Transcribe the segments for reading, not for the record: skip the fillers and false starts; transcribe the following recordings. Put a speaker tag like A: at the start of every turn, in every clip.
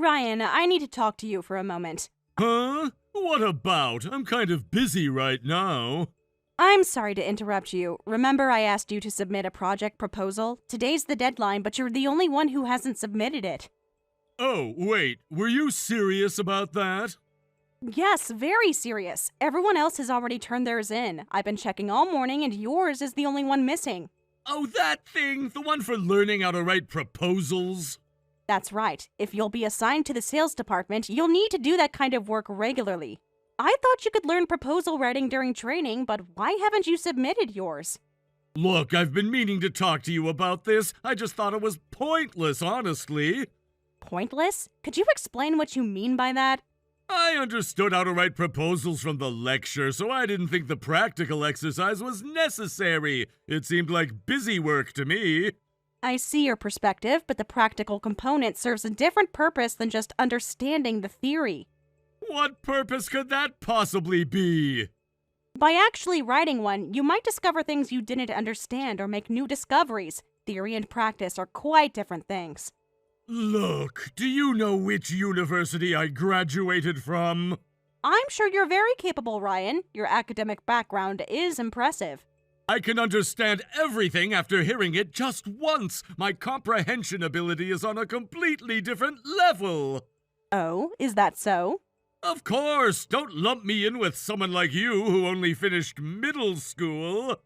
A: Ryan, I need to talk to you for a moment.
B: Huh? What about? I'm kind of busy right now.
A: I'm sorry to interrupt you. Remember I asked you to submit a project proposal? Today's the deadline, but you're the only one who hasn't submitted it.
B: Oh, wait, were you serious about that?
A: Yes, very serious. Everyone else has already turned theirs in. I've been checking all morning, and yours is the only one missing.
B: Oh, that thing? The one for learning how to write proposals?
A: That's right. If you'll be assigned to the sales department, you'll need to do that kind of work regularly. I thought you could learn proposal writing during training, but why haven't you submitted yours?
B: Look, I've been meaning to talk to you about this. I just thought it was pointless, honestly.
A: Pointless? Could you explain what you mean by that?
B: I understood how to write proposals from the lecture, so I didn't think the practical exercise was necessary. It seemed like busy work to me.
A: I see your perspective, but the practical component serves a different purpose than just understanding the theory.
B: What purpose could that possibly be?
A: By actually writing one, you might discover things you didn't understand or make new discoveries. Theory and practice are quite different things.
B: Look, do you know which university I graduated from?
A: I'm sure you're very capable, Ryan. Your academic background is impressive.
B: I can understand everything after hearing it just once. My comprehension ability is on a completely different level.
A: Oh, is that so?
B: Of course, don't lump me in with someone like you who only finished middle school.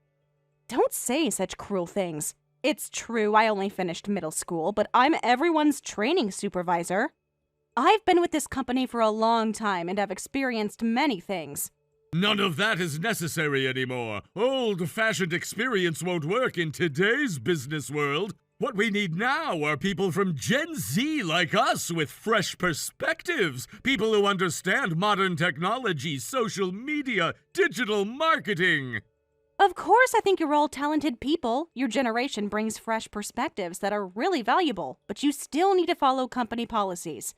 A: Don't say such cruel things. It's true I only finished middle school, but I'm everyone's training supervisor. I've been with this company for a long time and have experienced many things.
B: None of that is necessary anymore. Old-fashioned experience won't work in today's business world. What we need now are people from Gen Z like us with fresh perspectives. People who understand modern technology, social media, digital marketing.
A: Of course, I think you're all talented people. Your generation brings fresh perspectives that are really valuable, but you still need to follow company policies.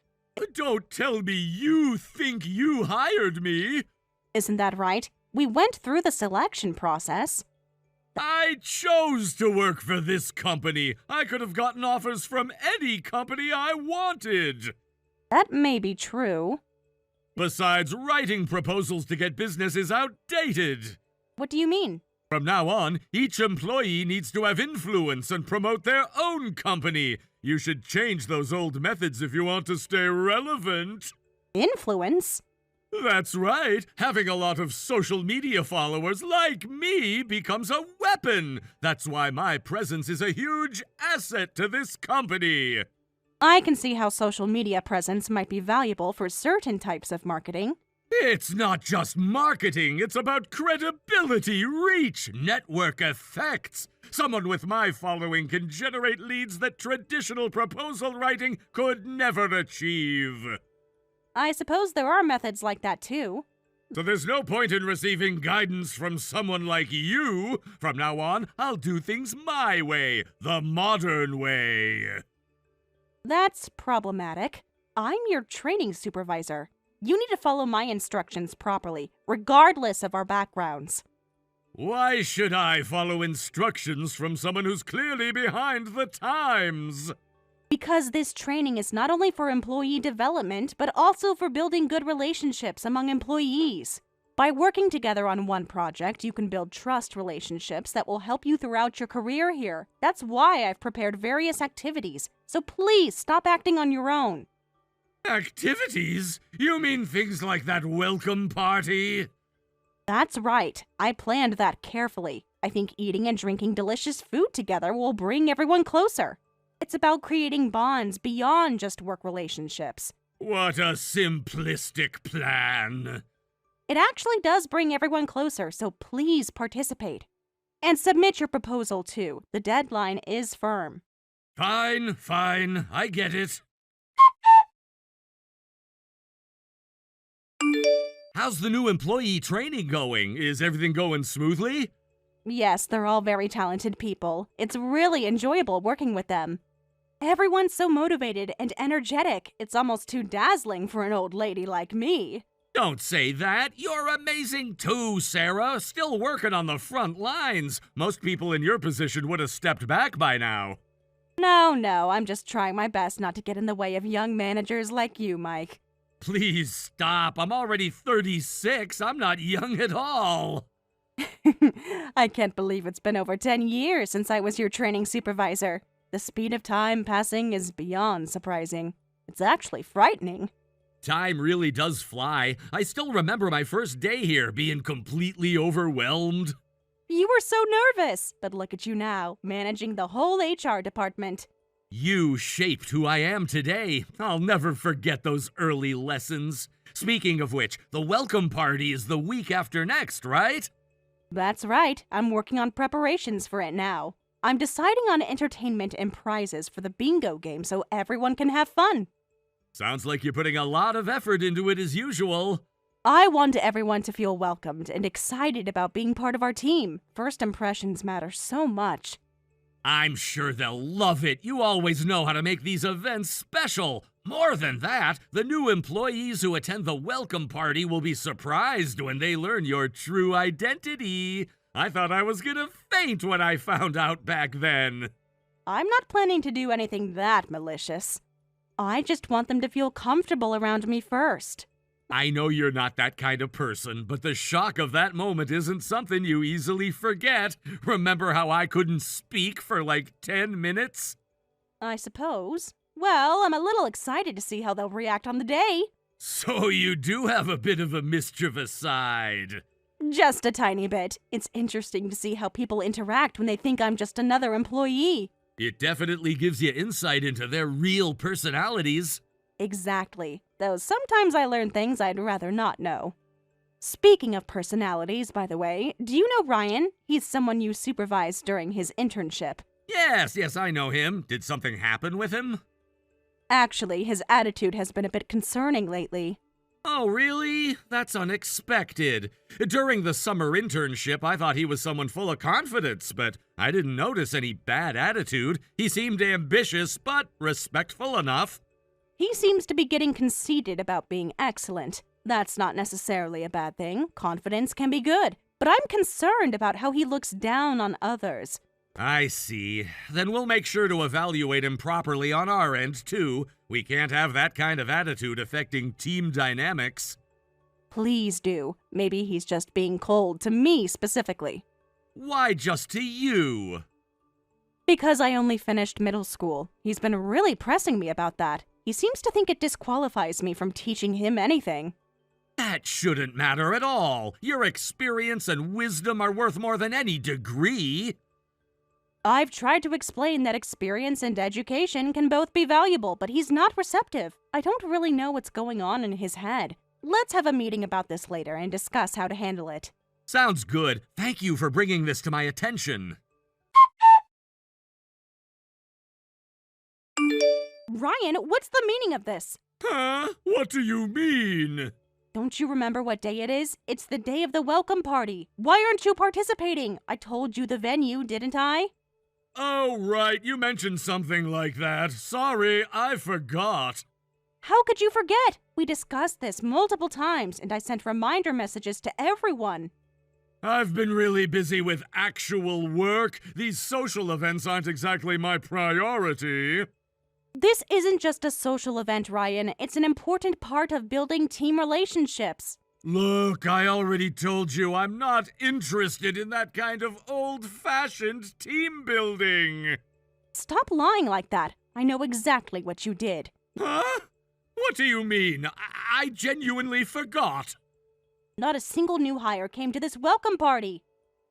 B: Don't tell me you think you hired me.
A: Isn't that right? We went through the selection process.
B: I chose to work for this company. I could have gotten offers from any company I wanted.
A: That may be true.
B: Besides, writing proposals to get business is outdated.
A: What do you mean?
B: From now on, each employee needs to have influence and promote their own company. You should change those old methods if you want to stay relevant.
A: Influence?
B: That's right. Having a lot of social media followers like me becomes a weapon. That's why my presence is a huge asset to this company.
A: I can see how social media presence might be valuable for certain types of marketing.
B: It's not just marketing, it's about credibility, reach, network effects. Someone with my following can generate leads that traditional proposal writing could never achieve.
A: I suppose there are methods like that too.
B: So there's no point in receiving guidance from someone like you. From now on, I'll do things my way, the modern way.
A: That's problematic. I'm your training supervisor. You need to follow my instructions properly, regardless of our backgrounds.
B: Why should I follow instructions from someone who's clearly behind the times?
A: Because this training is not only for employee development, but also for building good relationships among employees. By working together on one project, you can build trust relationships that will help you throughout your career here. That's why I've prepared various activities, so please stop acting on your own.
B: Activities? You mean things like that welcome party?
A: That's right. I planned that carefully. I think eating and drinking delicious food together will bring everyone closer. It's about creating bonds beyond just work relationships.
B: What a simplistic plan.
A: It actually does bring everyone closer, so please participate. And submit your proposal too. The deadline is firm.
B: Fine, I get it. How's the new employee training going? Is everything going smoothly?
A: Yes, they're all very talented people. It's really enjoyable working with them. Everyone's so motivated and energetic. It's almost too dazzling for an old lady like me.
B: Don't say that. You're amazing too, Sarah. Still working on the front lines. Most people in your position would have stepped back by now.
A: No, I'm just trying my best not to get in the way of young managers like you, Mike.
B: Please stop. I'm already 36. I'm not young at all.
A: I can't believe it's been over 10 years since I was your training supervisor. The speed of time passing is beyond surprising. It's actually frightening.
B: Time really does fly. I still remember my first day here being completely overwhelmed.
A: You were so nervous, but look at you now, managing the whole HR department.
B: You shaped who I am today. I'll never forget those early lessons. Speaking of which, the welcome party is the week after next, right?
A: That's right, I'm working on preparations for it now. I'm deciding on entertainment and prizes for the bingo game so everyone can have fun.
B: Sounds like you're putting a lot of effort into it as usual.
A: I want everyone to feel welcomed and excited about being part of our team. First impressions matter so much.
B: I'm sure they'll love it. You always know how to make these events special. More than that, the new employees who attend the welcome party will be surprised when they learn your true identity. I thought I was gonna faint when I found out back then.
A: I'm not planning to do anything that malicious. I just want them to feel comfortable around me first.
B: I know you're not that kind of person, but the shock of that moment isn't something you easily forget. Remember how I couldn't speak for like 10 minutes?
A: I suppose. Well, I'm a little excited to see how they'll react on the day.
B: So you do have a bit of a mischievous side.
A: Just a tiny bit. It's interesting to see how people interact when they think I'm just another employee.
B: It definitely gives you insight into their real personalities.
A: Exactly. Though sometimes I learn things I'd rather not know. Speaking of personalities, by the way, do you know Ryan? He's someone you supervised during his internship.
B: Yes, I know him. Did something happen with him?
A: Actually, his attitude has been a bit concerning lately.
B: Oh, really? That's unexpected. During the summer internship, I thought he was someone full of confidence, but I didn't notice any bad attitude. He seemed ambitious, but respectful enough.
A: He seems to be getting conceited about being excellent. That's not necessarily a bad thing. Confidence can be good. But I'm concerned about how he looks down on others.
B: I see. Then we'll make sure to evaluate him properly on our end, too. We can't have that kind of attitude affecting team dynamics.
A: Please do. Maybe he's just being cold to me specifically.
B: Why just to you?
A: Because I only finished middle school. He's been really pressing me about that. He seems to think it disqualifies me from teaching him anything.
B: That shouldn't matter at all. Your experience and wisdom are worth more than any degree.
A: I've tried to explain that experience and education can both be valuable, but he's not receptive. I don't really know what's going on in his head. Let's have a meeting about this later and discuss how to handle it.
B: Sounds good. Thank you for bringing this to my attention.
A: Ryan, what's the meaning of this?
B: Huh? What do you mean?
A: Don't you remember what day it is? It's the day of the welcome party. Why aren't you participating? I told you the venue, didn't I?
B: Oh, right. You mentioned something like that. Sorry, I forgot.
A: How could you forget? We discussed this multiple times, and I sent reminder messages to everyone.
B: I've been really busy with actual work. These social events aren't exactly my priority.
A: This isn't just a social event, Ryan. It's an important part of building team relationships.
B: Look, I already told you I'm not interested in that kind of old-fashioned team building.
A: Stop lying like that. I know exactly what you did.
B: Huh? What do you mean? I genuinely forgot.
A: Not a single new hire came to this welcome party.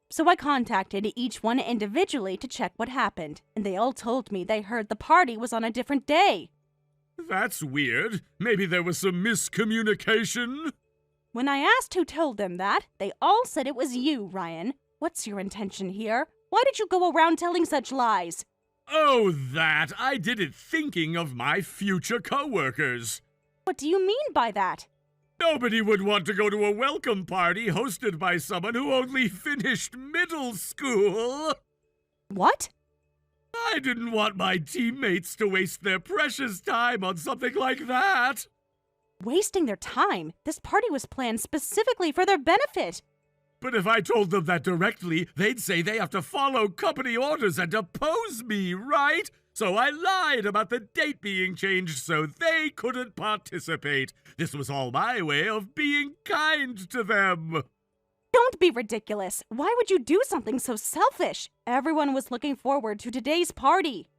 A: So I contacted each one individually to check what happened, and they all told me they heard the party was on a different day.
B: That's weird. Maybe there was some miscommunication.
A: When I asked who told them that, they all said it was you, Ryan. What's your intention here? Why did you go around telling such lies?
B: Oh, that! I did it thinking of my future coworkers.
A: What do you mean by that?
B: Nobody would want to go to a welcome party hosted by someone who only finished middle school.
A: What?
B: I didn't want my teammates to waste their precious time on something like that.
A: Wasting their time? This party was planned specifically for their benefit.
B: But if I told them that directly, they'd say they have to follow company orders and oppose me, right? So I lied about the date being changed so they couldn't participate. This was all my way of being kind to them.
A: Don't be ridiculous. Why would you do something so selfish? Everyone was looking forward to today's party.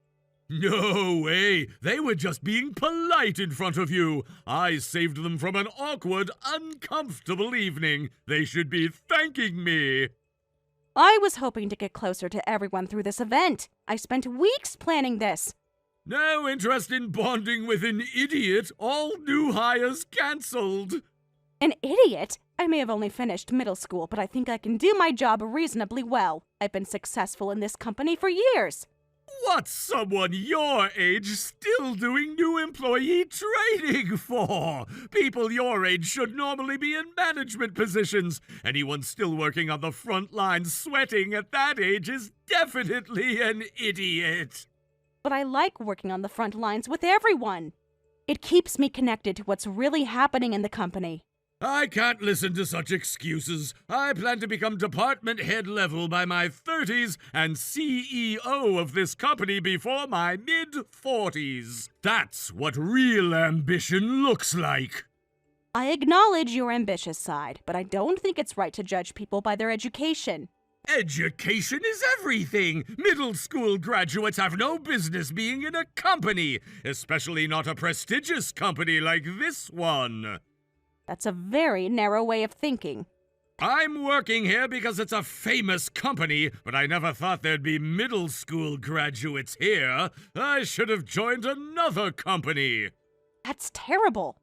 B: No way! They were just being polite in front of you. I saved them from an awkward, uncomfortable evening. They should be thanking me.
A: I was hoping to get closer to everyone through this event. I spent weeks planning this.
B: No interest in bonding with an idiot. All new hires cancelled.
A: An idiot? I may have only finished middle school, but I think I can do my job reasonably well. I've been successful in this company for years.
B: What's someone your age still doing new employee training for? People your age should normally be in management positions. Anyone still working on the front lines sweating at that age is definitely an idiot.
A: But I like working on the front lines with everyone. It keeps me connected to what's really happening in the company.
B: I can't listen to such excuses. I plan to become department head level by my 30s and CEO of this company before my mid-40s. That's what real ambition looks like.
A: I acknowledge your ambitious side, but I don't think it's right to judge people by their education.
B: Education is everything. Middle school graduates have no business being in a company, especially not a prestigious company like this one.
A: That's a very narrow way of thinking.
B: I'm working here because it's a famous company, but I never thought there'd be middle school graduates here. I should have joined another company.
A: That's terrible.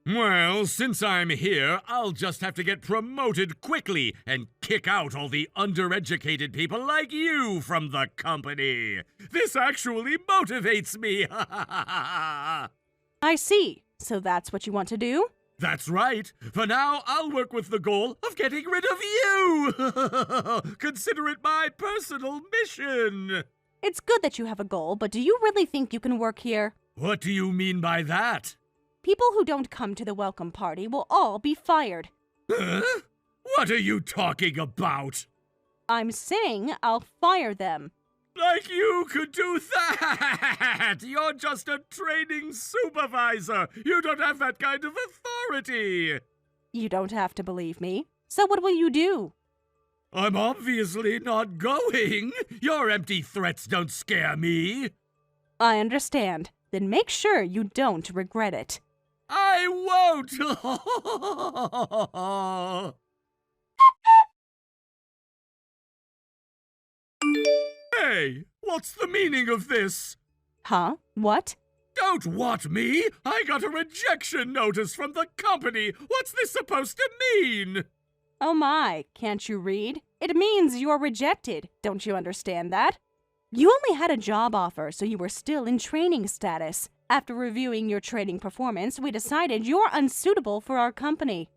B: Well, since I'm here, I'll just have to get promoted quickly and kick out all the undereducated people like you from the company. This actually motivates me.
A: I see. So that's what you want to do?
B: That's right. For now, I'll work with the goal of getting rid of you. Consider it my personal mission.
A: It's good that you have a goal, but do you really think you can work here?
B: What do you mean by that?
A: People who don't come to the welcome party will all be fired.
B: Huh? What are you talking about?
A: I'm saying I'll fire them.
B: Like you could do that! You're just a training supervisor! You don't have that kind of authority!
A: You don't have to believe me. So what will you do?
B: I'm obviously not going! Your empty threats don't scare me!
A: I understand. Then make sure you don't regret it.
B: I won't! Hey, what's the meaning of this?
A: Huh? What?
B: Don't what me? I got a rejection notice from the company. What's this supposed to mean?
A: Oh my, can't you read? It means you're rejected. Don't you understand that? You only had a job offer, so you were still in training status. After reviewing your training performance, we decided you're unsuitable for our company.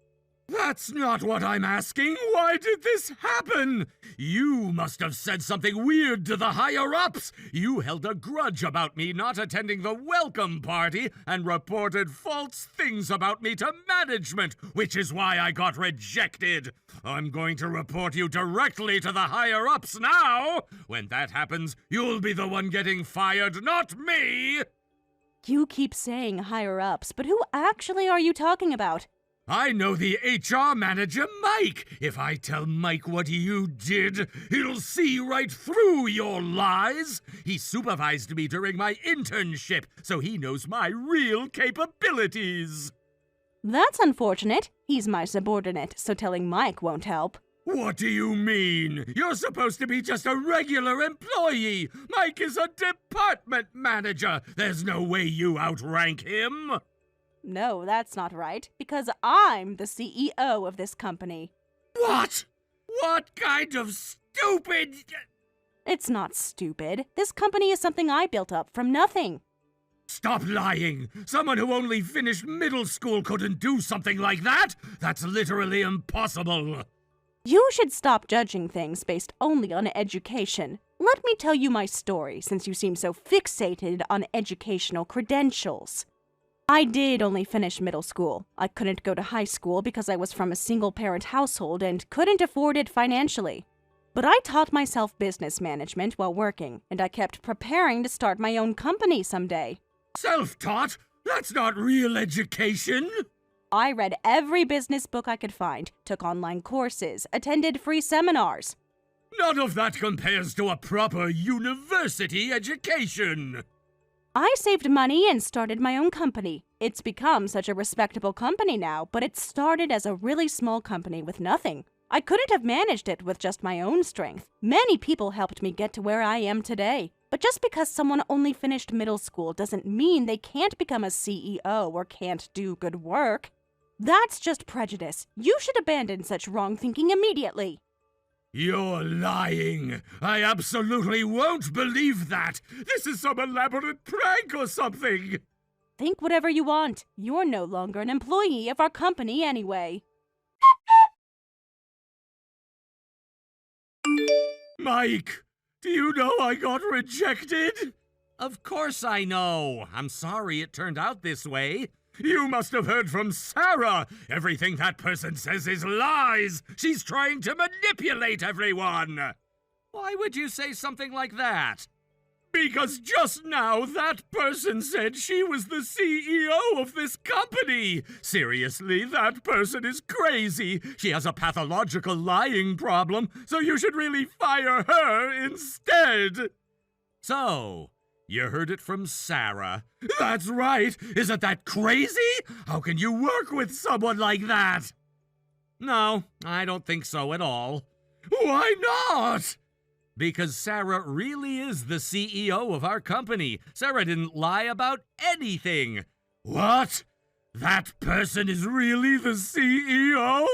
B: That's not what I'm asking. Why did this happen? You must have said something weird to the higher-ups. You held a grudge about me not attending the welcome party and reported false things about me to management, which is why I got rejected. I'm going to report you directly to the higher-ups now. When that happens, you'll be the one getting fired, not me.
A: You keep saying higher-ups, but who actually are you talking about?
B: I know the HR manager, Mike. If I tell Mike what you did, he'll see right through your lies. He supervised me during my internship, so he knows my real capabilities.
A: That's unfortunate. He's my subordinate, so telling Mike won't help.
B: What do you mean? You're supposed to be just a regular employee. Mike is a department manager. There's no way you outrank him.
A: No, that's not right, because I'm the CEO of this company.
B: What? What kind of stupid...
A: It's not stupid. This company is something I built up from nothing.
B: Stop lying! Someone who only finished middle school couldn't do something like that! That's literally impossible!
A: You should stop judging things based only on education. Let me tell you my story, since you seem so fixated on educational credentials. I did only finish middle school. I couldn't go to high school because I was from a single-parent household and couldn't afford it financially. But I taught myself business management while working, and I kept preparing to start my own company someday.
B: Self-taught? That's not real education!
A: I read every business book I could find, took online courses, attended free seminars.
B: None of that compares to a proper university education!
A: I saved money and started my own company. It's become such a respectable company now, but it started as a really small company with nothing. I couldn't have managed it with just my own strength. Many people helped me get to where I am today. But just because someone only finished middle school doesn't mean they can't become a CEO or can't do good work. That's just prejudice. You should abandon such wrong thinking immediately.
B: You're lying. I absolutely won't believe that. This is some elaborate prank or something.
A: Think whatever you want. You're no longer an employee of our company anyway.
B: Mike, do you know I got rejected? Of course I know. I'm sorry it turned out this way. You must have heard from Sarah. Everything that person says is lies. She's trying to manipulate everyone. Why would you say something like that? Because just now that person said she was the CEO of this company. Seriously, that person is crazy. She has a pathological lying problem, so you should really fire her instead. So, you heard it from Sarah. That's right. Isn't that crazy? How can you work with someone like that? No, I don't think so at all. Why not? Because Sarah really is the CEO of our company. Sarah didn't lie about anything. What? That person is really the CEO?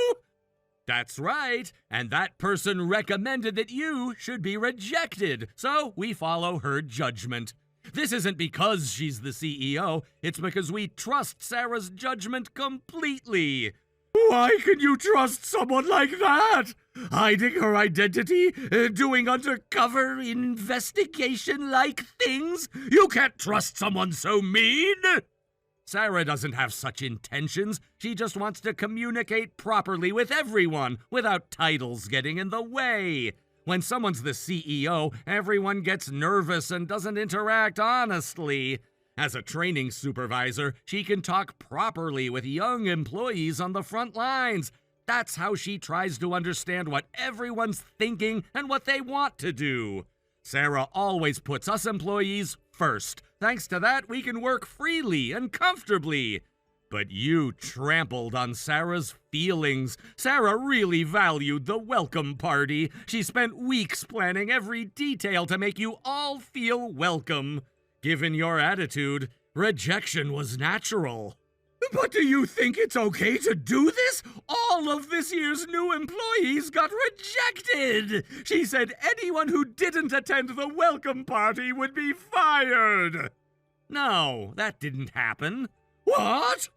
B: That's right, and that person recommended that you should be rejected, so we follow her judgment. This isn't because she's the CEO, it's because we trust Sarah's judgment completely. Why can you trust someone like that? Hiding her identity? Doing undercover investigation-like things? You can't trust someone so mean! Sarah doesn't have such intentions. She just wants to communicate properly with everyone without titles getting in the way. When someone's the CEO, everyone gets nervous and doesn't interact honestly. As a training supervisor, she can talk properly with young employees on the front lines. That's how she tries to understand what everyone's thinking and what they want to do. Sarah always puts us employees first. Thanks to that, we can work freely and comfortably. But you trampled on Sarah's feelings. Sarah really valued the welcome party. She spent weeks planning every detail to make you all feel welcome. Given your attitude, rejection was natural. But do you think it's okay to do this? All of this year's new employees got rejected! She said anyone who didn't attend the welcome party would be fired! No, that didn't happen. What?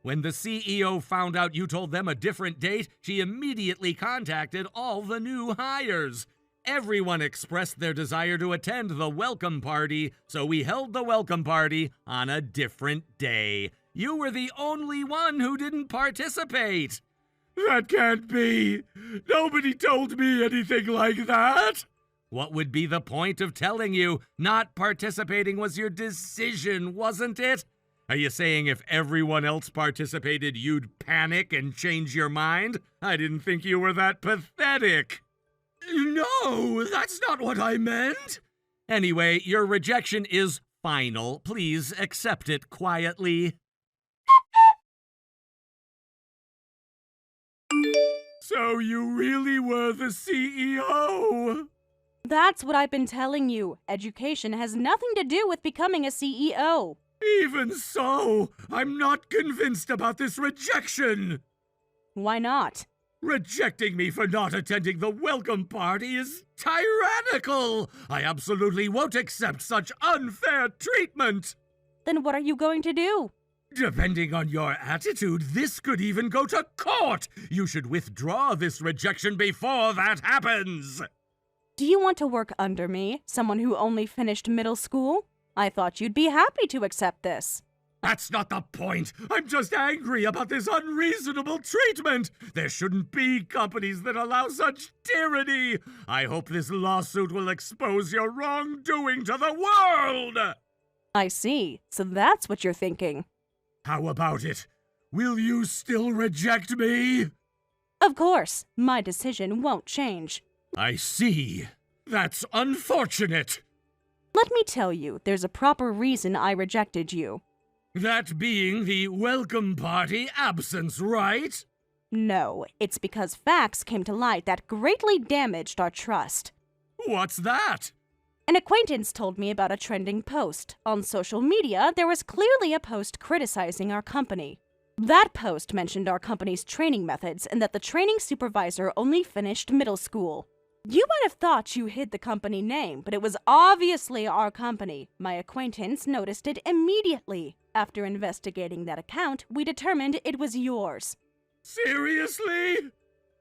B: When the CEO found out you told them a different date, she immediately contacted all the new hires. Everyone expressed their desire to attend the welcome party, so we held the welcome party on a different day. You were the only one who didn't participate. That can't be. Nobody told me anything like that. What would be the point of telling you? Not participating was your decision, wasn't it? Are you saying if everyone else participated, you'd panic and change your mind? I didn't think you were that pathetic. No, that's not what I meant. Anyway, your rejection is final. Please accept it quietly. So you really were the CEO?
A: That's what I've been telling you. Education has nothing to do with becoming a CEO.
B: Even so, I'm not convinced about this rejection.
A: Why not?
B: Rejecting me for not attending the welcome party is tyrannical! I absolutely won't accept such unfair treatment!
A: Then what are you going to do?
B: Depending on your attitude, this could even go to court! You should withdraw this rejection before that happens!
A: Do you want to work under me, someone who only finished middle school? I thought you'd be happy to accept this.
B: That's not the point. I'm just angry about this unreasonable treatment. There shouldn't be companies that allow such tyranny. I hope this lawsuit will expose your wrongdoing to the world.
A: I see. So that's what you're thinking.
B: How about it? Will you still reject me?
A: Of course, my decision won't change.
B: I see. That's unfortunate.
A: Let me tell you, there's a proper reason I rejected you.
B: That being the welcome party absence, right?
A: No, it's because facts came to light that greatly damaged our trust.
B: What's that?
A: An acquaintance told me about a trending post. On social media, there was clearly a post criticizing our company. That post mentioned our company's training methods and that the training supervisor only finished middle school. You might have thought you hid the company name, but it was obviously our company. My acquaintance noticed it immediately. After investigating that account, we determined it was yours.
B: Seriously?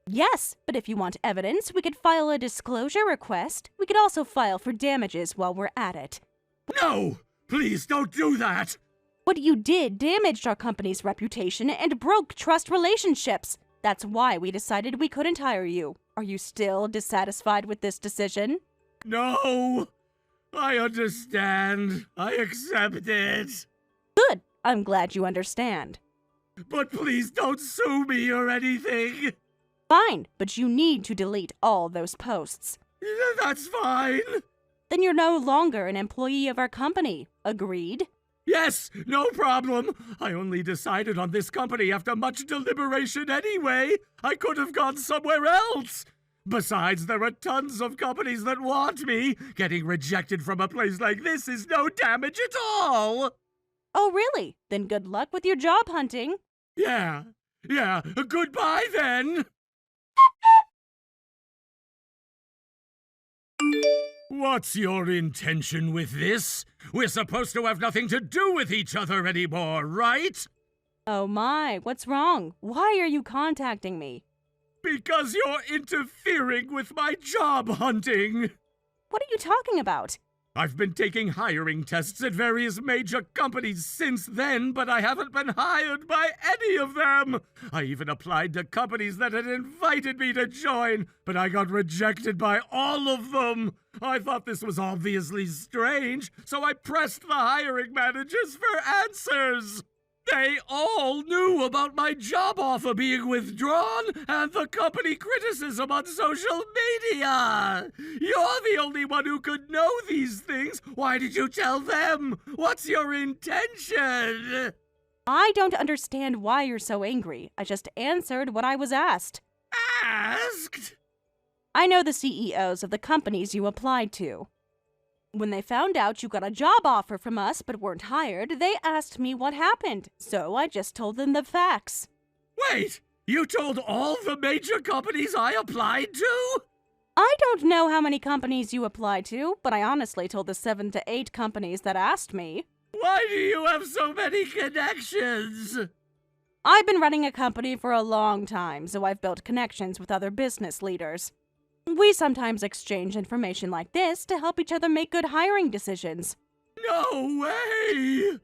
A: Yes, but if you want evidence, we could file a disclosure request. We could also file for damages while we're at it.
B: No! Please don't do that!
A: What you did damaged our company's reputation and broke trust relationships. That's why we decided we couldn't hire you. Are you still dissatisfied with this decision?
B: No! I understand. I accept it.
A: Good. I'm glad you understand.
B: But please don't sue me or anything.
A: Fine, but you need to delete all those posts.
B: That's fine.
A: Then you're no longer an employee of our company. Agreed?
B: Yes, no problem. I only decided on this company after much deliberation anyway. I could have gone somewhere else. Besides, there are tons of companies that want me. Getting rejected from a place like this is no damage at all.
A: Oh, really? Then good luck with your job hunting.
B: Yeah. Goodbye then. What's your intention with this? We're supposed to have nothing to do with each other anymore, right?
A: Oh my, what's wrong? Why are you contacting me?
B: Because you're interfering with my job hunting.
A: What are you talking about?
B: I've been taking hiring tests at various major companies since then, but I haven't been hired by any of them. I even applied to companies that had invited me to join, but I got rejected by all of them. I thought this was obviously strange, so I pressed the hiring managers for answers. They all knew about my job offer being withdrawn and the company criticism on social media. You're the only one who could know these things. Why did you tell them? What's your intention?
A: I don't understand why you're so angry. I just answered what I was asked.
B: Asked?
A: I know the CEOs of the companies you applied to. When they found out you got a job offer from us but weren't hired, they asked me what happened, so I just told them the facts.
B: Wait, you told all the major companies I applied to?
A: I don't know how many companies you applied to, but I honestly told the 7 to 8 companies that asked me.
B: Why do you have so many connections?
A: I've been running a company for a long time, so I've built connections with other business leaders. We sometimes exchange information like this to help each other make good hiring decisions.
B: No way!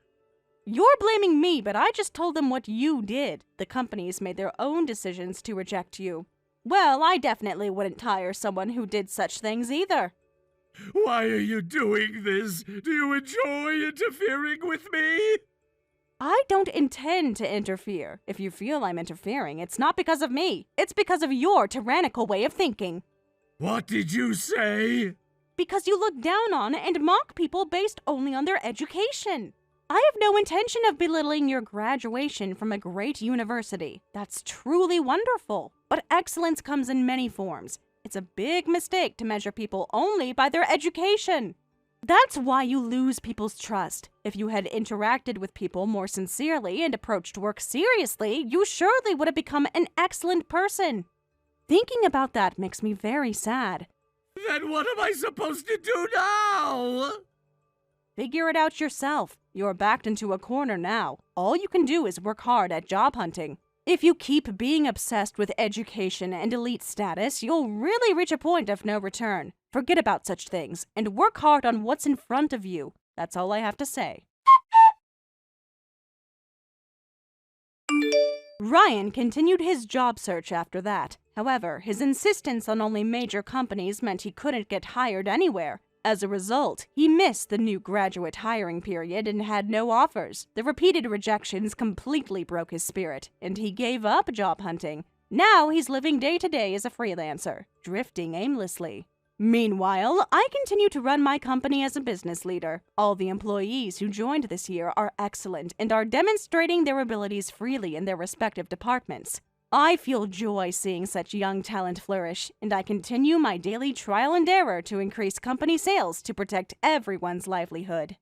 A: You're blaming me, but I just told them what you did. The companies made their own decisions to reject you. Well, I definitely wouldn't hire someone who did such things either.
B: Why are you doing this? Do you enjoy interfering with me?
A: I don't intend to interfere. If you feel I'm interfering, it's not because of me. It's because of your tyrannical way of thinking.
B: What did you say?
A: Because you look down on and mock people based only on their education. I have no intention of belittling your graduation from a great university. That's truly wonderful. But excellence comes in many forms. It's a big mistake to measure people only by their education. That's why you lose people's trust. If you had interacted with people more sincerely and approached work seriously, you surely would have become an excellent person. Thinking about that makes me very sad.
B: Then what am I supposed to do now?
A: Figure it out yourself. You're backed into a corner now. All you can do is work hard at job hunting. If you keep being obsessed with education and elite status, you'll really reach a point of no return. Forget about such things and work hard on what's in front of you. That's all I have to say. Ryan continued his job search after that. However, his insistence on only major companies meant he couldn't get hired anywhere. As a result, he missed the new graduate hiring period and had no offers. The repeated rejections completely broke his spirit, and he gave up job hunting. Now he's living day to day as a freelancer, drifting aimlessly. Meanwhile, I continue to run my company as a business leader. All the employees who joined this year are excellent and are demonstrating their abilities freely in their respective departments. I feel joy seeing such young talent flourish, and I continue my daily trial and error to increase company sales to protect everyone's livelihood.